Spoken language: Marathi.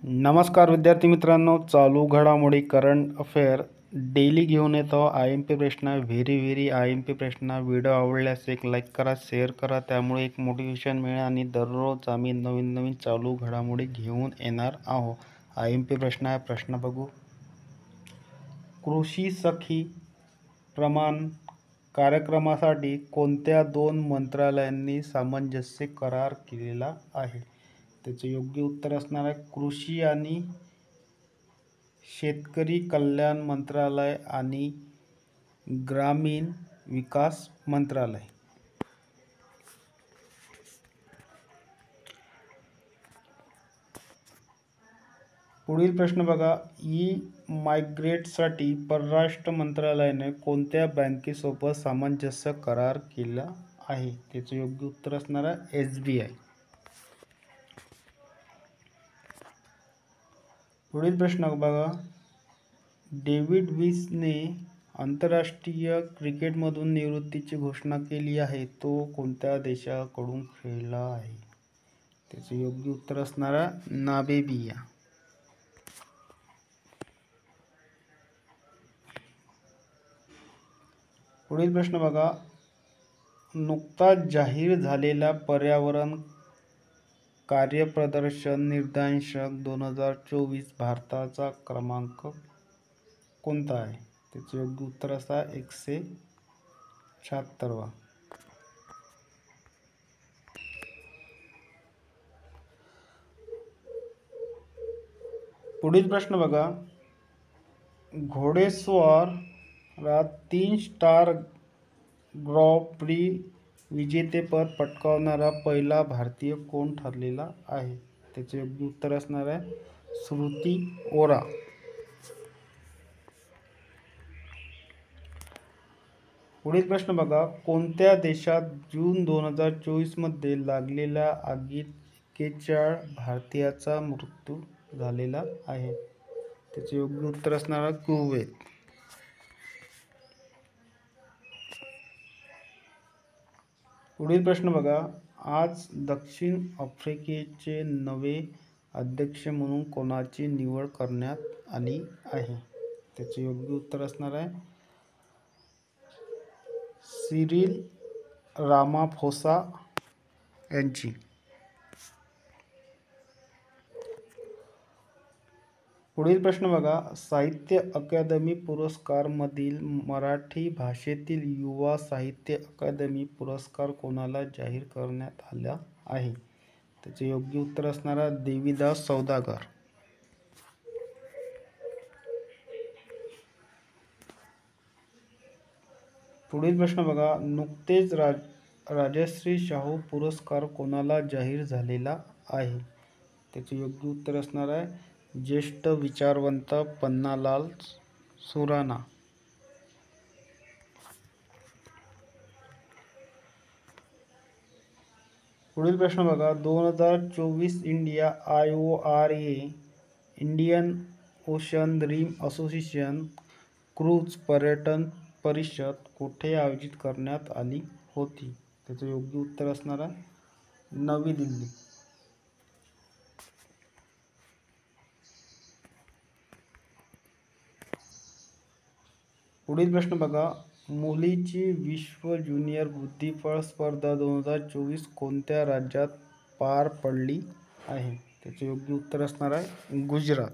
नमस्कार विद्यार्थी मित्रांनो, चालू घडामोडी करंट अफेअर डेली घेऊन येतो. IMP प्रश्न, व्हेरी IMP प्रश्न. व्हिडिओ आवडल्यास एक लाईक करा, शेअर करा, त्यामुळे एक मोटिवेशन मिळेल आणि दररोज आम्ही नवीन चालू घडामोडी घेऊन येणार आहोत. IMP प्रश्न आहे. प्रश्न बघू. कृषी सखी प्रमाण कार्यक्रमासाठी कोणत्या दोन मंत्रालयांनी सामंजस्य करार केलेला आहे? त्याचे योग्य उत्तर असणार आहे कृषी आणि शेतकरी कल्याण मंत्रालय आणि ग्रामीण विकास मंत्रालय. पुढील प्रश्न बघा. मायग्रेटसाठी परराष्ट्र मंत्रालयाने कोणत्या बँकेसोबत सामंजस्य करार केला आहे? त्याचे योग्य उत्तर असणार आहे SBI. पुढील प्रश्न बघा. डेव्हिड विसने आंतरराष्ट्रीय क्रिकेटमधून निवृत्तीची घोषणा केली आहे. तो कोणत्या देशाकडून खेळला आहे? त्याचे योग्य उत्तर असणार आहे नामिबिया. पुढील प्रश्न बघा. नुकताच जाहीर झालेला पर्यावरण कार्यप्रदर्शन निर्देशांक 2024 भारताचा क्रमांक कोणता आहे? त्याचे योग्य उत्तर असा 176वा. पुढील प्रश्न बघा. घोडेस्वारात 3 स्टार ग्रॉं प्री विजेतेपद पटकावणारा पहिला भारतीय कोण ठरलेला आहे? त्याचे योग्य उत्तर असणार आहे श्रुती ओरा. पुढील प्रश्न बघा. कोणत्या देशात जून 2024 मध्ये लागलेल्या आगीत 41 भारतीयांचा मृत्यू झालेला आहे? त्याचे योग्य उत्तर असणार आहे कुवेत. पुढील प्रश्न बघा. आज दक्षिण आफ्रिकेचे नवे अध्यक्ष म्हणून कोणाची निवड करण्यात आली आहे? त्याचे योग्य उत्तर असणार आहे सिरिल रामाफोसा यांची. पुढील प्रश्न बघा. साहित्य अकादमी पुरस्कार मधील मराठी भाषेतील युवा साहित्य अकादमी पुरस्कार कोणाला जाहीर करण्यात आला आहे? त्याचे योग्य उत्तर असणार आहे देवीदास सौदागर. पुढील प्रश्न बघा. नुकतेच राजश्री शाहू पुरस्कार कोणाला जाहीर झालेला आहे? त्याचे योग्य उत्तर असणार आहे ज्येष्ठ विचारवंत पन्नालाल सुराणा. पुढील प्रश्न बघा. 2024 India IORA Indian ocean dream association cruise पर्यटन परिषद कुठे आयोजित करण्यात आली होती? त्याचे योग्य उत्तर असणार आहे नवी दिल्ली. पुढील प्रश्न बघा. मुलीची विश्व ज्युनियर बुद्धिबळ स्पर्धा 2024 कोणत्या राज्यात पार पडली आहे? त्याचे योग्य उत्तर असणार आहे गुजरात.